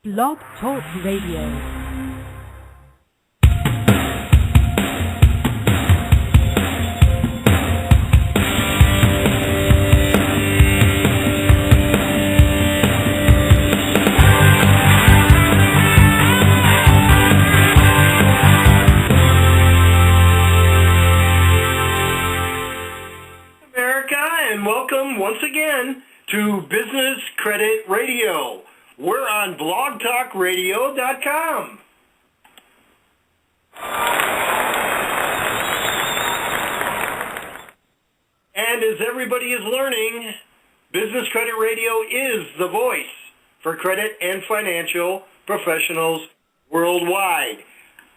Blog Talk Radio. Welcome once again to Business Credit Radio. We're on blogtalkradio.com. And as everybody is learning, Business Credit Radio is the voice for credit and financial professionals worldwide.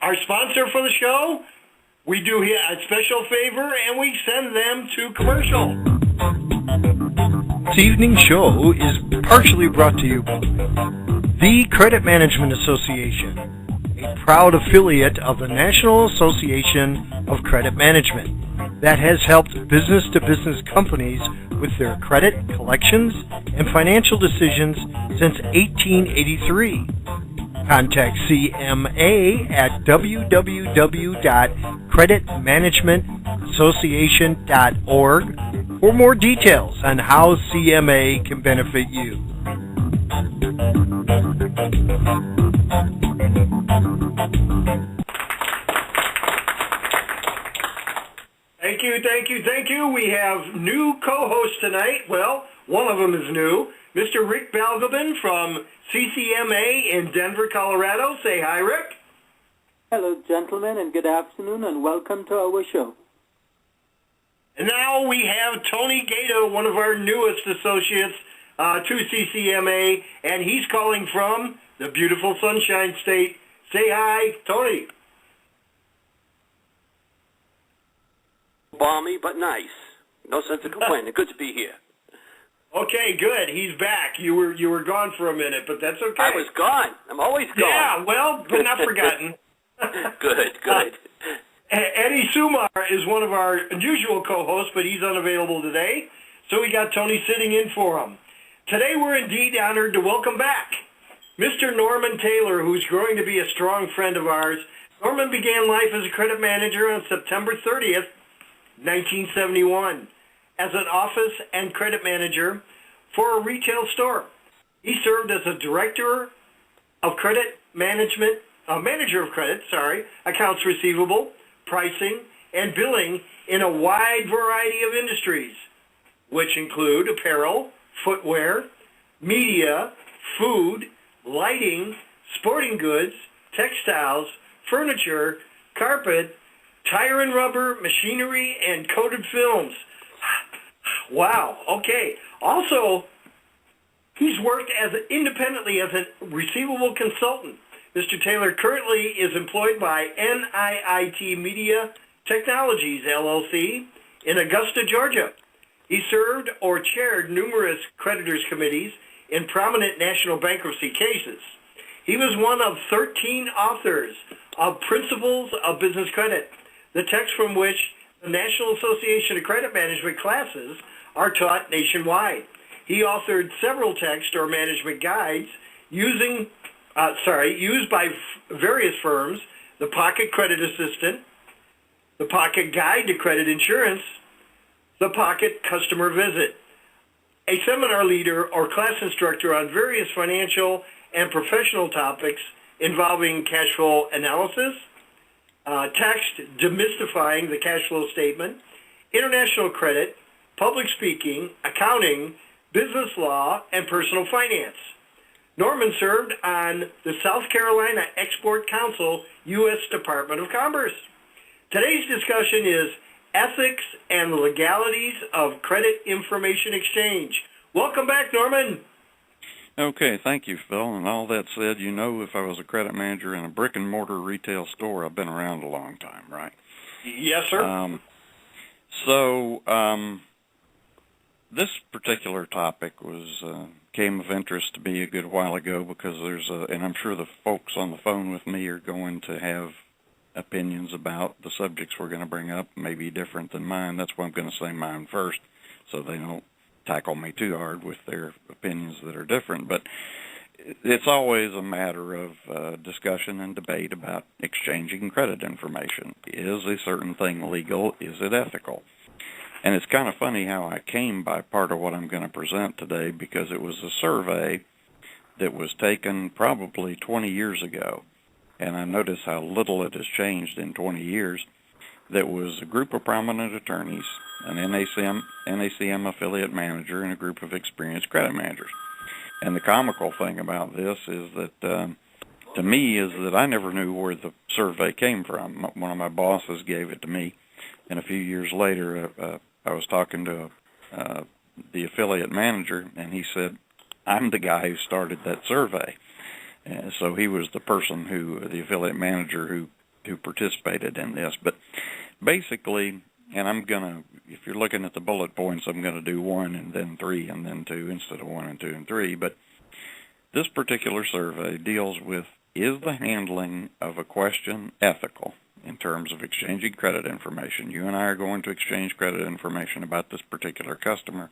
Our sponsor for the show, we do a special favor and we send them to commercial. This evening's show is partially brought to you by the Credit Management Association, a proud affiliate of the National Association of Credit Management that has helped business-to-business companies with their credit collections and financial decisions since 1883. Contact CMA at www.creditmanagementassociation.org for more details on how CMA can benefit you. Thank you. We have new co-hosts tonight. Well, one of them is new. Mr. Rick Balgobin from CCMA in Denver, Colorado. Say hi, Rick. Hello, gentlemen, and good afternoon, and welcome to our show. And now we have Tony Gato, one of our newest associates to CCMA, and he's calling from the beautiful Sunshine State. Say hi, Tony. Balmy, but nice. No sense of complaining. Good to be here. Okay, good. He's back. You were gone for a minute, but that's okay. I was gone. I'm always gone. Yeah, well, but not forgotten. Good. Eddie Sumar is one of our usual co-hosts, but he's unavailable today, so we got Tony sitting in for him. Today we're indeed honored to welcome back Mr. Norman Taylor, who's growing to be a strong friend of ours. Norman began life as a credit manager on September 30th, 1971, as an office and credit manager for a retail store. He served as a director of credit management, manager of credit, accounts receivable, pricing, and billing in a wide variety of industries, which include apparel, footwear, media, food, lighting, sporting goods, textiles, furniture, carpet, tire and rubber, machinery, and coated films. Wow, okay. Also, he's worked independently as a receivable consultant. Mr. Taylor currently is employed by NIIT Media Technologies, LLC, in Augusta, Georgia. He served or chaired numerous creditors committees in prominent national bankruptcy cases. He was one of 13 authors of Principles of Business Credit, the text from which the National Association of Credit Management classes are taught nationwide. He authored several text or management guides used by various firms: the Pocket Credit Assistant, the Pocket Guide to Credit Insurance, the Pocket Customer Visit. A seminar leader or class instructor on various financial and professional topics involving cash flow analysis, text demystifying the cash flow statement, international credit, public speaking, accounting, business law, and personal finance. Norman served on the South Carolina Export Council, U.S. Department of Commerce. Today's discussion is ethics and legalities of credit information exchange. Welcome back, Norman. Okay, thank you, Phil. And all that said, if I was a credit manager in a brick-and-mortar retail store, I've been around a long time, right? Yes, sir. This particular topic came of interest to me a good while ago because and I'm sure the folks on the phone with me are going to have opinions about the subjects we're going to bring up, maybe different than mine. That's why I'm going to say mine first, so they don't tackle me too hard with their opinions that are different. But it's always a matter of discussion and debate about exchanging credit information. Is a certain thing legal? Is it ethical? And it's kind of funny how I came by part of what I'm going to present today, because it was a survey that was taken probably 20 years ago. And I noticed how little it has changed in 20 years. That was a group of prominent attorneys, an NACM affiliate manager, and a group of experienced credit managers. And the comical thing about this is that, to me, is that I never knew where the survey came from. One of my bosses gave it to me, and a few years later, I was talking to the affiliate manager, and he said, "I'm the guy who started that survey." And so he was the person the affiliate manager who participated in this. But basically, and I'm going to, if you're looking at the bullet points, I'm going to do 1 and then 3 and then 2 instead of 1 and 2 and 3. But this particular survey deals with, is the handling of a question ethical in terms of exchanging credit information? You and I are going to exchange credit information about this particular customer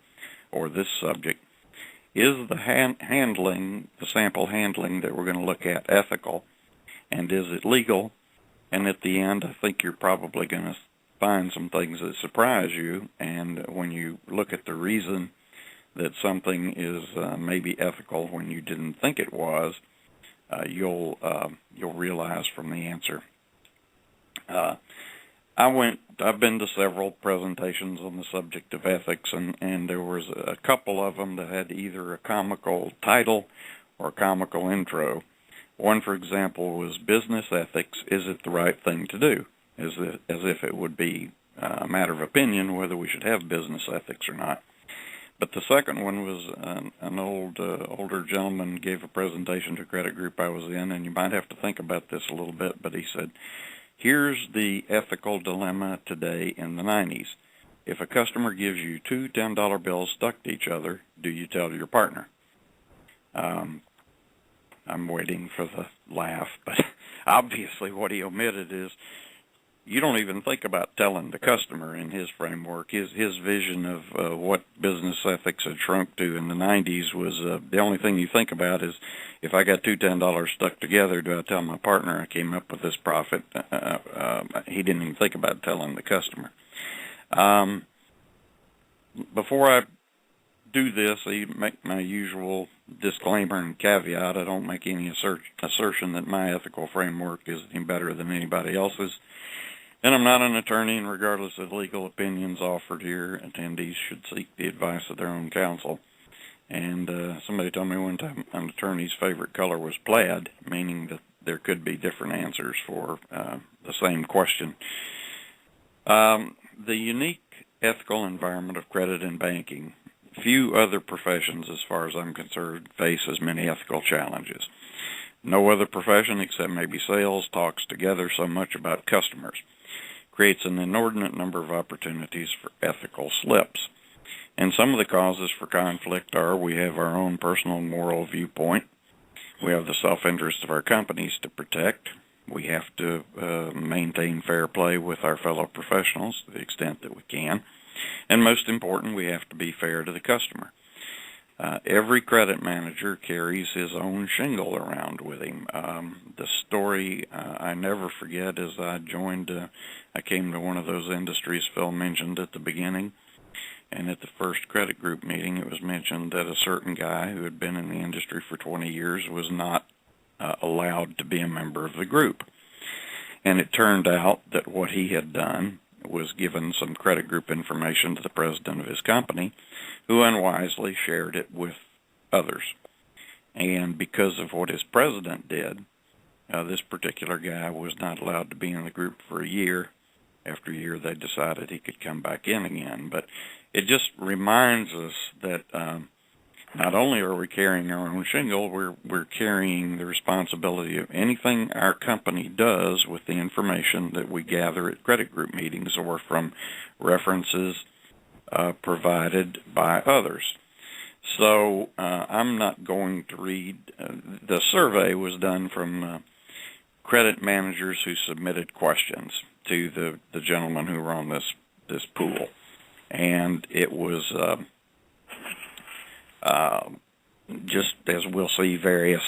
or this subject. Is the handling, the sample handling that we're going to look at, ethical? And is it legal? And at the end, I think you're probably going to find some things that surprise you. And when you look at the reason that something is maybe ethical when you didn't think it was, you'll realize from the answer. I've been to several presentations on the subject of ethics, and there was a couple of them that had either a comical title or a comical intro. One, for example, was Business Ethics, Is It the Right Thing to Do? As if it would be a matter of opinion whether we should have business ethics or not. But the second one was an older gentleman gave a presentation to a credit group I was in, and you might have to think about this a little bit, but he said, here's the ethical dilemma today in the 90s. If a customer gives you two $10 bills stuck to each other, do you tell your partner? I'm waiting for the laugh, but obviously what he omitted is you don't even think about telling the customer in his framework. His vision of what business ethics had shrunk to in the 90s was the only thing you think about is, if I got two $10 stuck together, do I tell my partner I came up with this profit? He didn't even think about telling the customer. Before I do this, I make my usual disclaimer and caveat. I don't make any assertion that my ethical framework is any better than anybody else's. And I'm not an attorney, and regardless of the legal opinions offered here, attendees should seek the advice of their own counsel. And somebody told me one time an attorney's favorite color was plaid, meaning that there could be different answers for the same question. The unique ethical environment of credit and banking. Few other professions, as far as I'm concerned, face as many ethical challenges. No other profession, except maybe sales, talks together so much about customers. Creates an inordinate number of opportunities for ethical slips. And some of the causes for conflict are we have our own personal moral viewpoint. We have the self-interest of our companies to protect. We have to maintain fair play with our fellow professionals to the extent that we can. And most important, we have to be fair to the customer. Every credit manager carries his own shingle around with him. The story I never forget is I came to one of those industries Phil mentioned at the beginning, and at the first credit group meeting it was mentioned that a certain guy who had been in the industry for 20 years was not allowed to be a member of the group. And it turned out that what he had done was given some credit group information to the president of his company, who unwisely shared it with others. And because of what his president did, this particular guy was not allowed to be in the group for a year. After a year, they decided he could come back in again. But it just reminds us that not only are we carrying our own shingle, we're carrying the responsibility of anything our company does with the information that we gather at credit group meetings or from references provided by others. So I'm not going to read. The survey was done from credit managers who submitted questions to the gentlemen who were on this pool. And it was just as we'll see various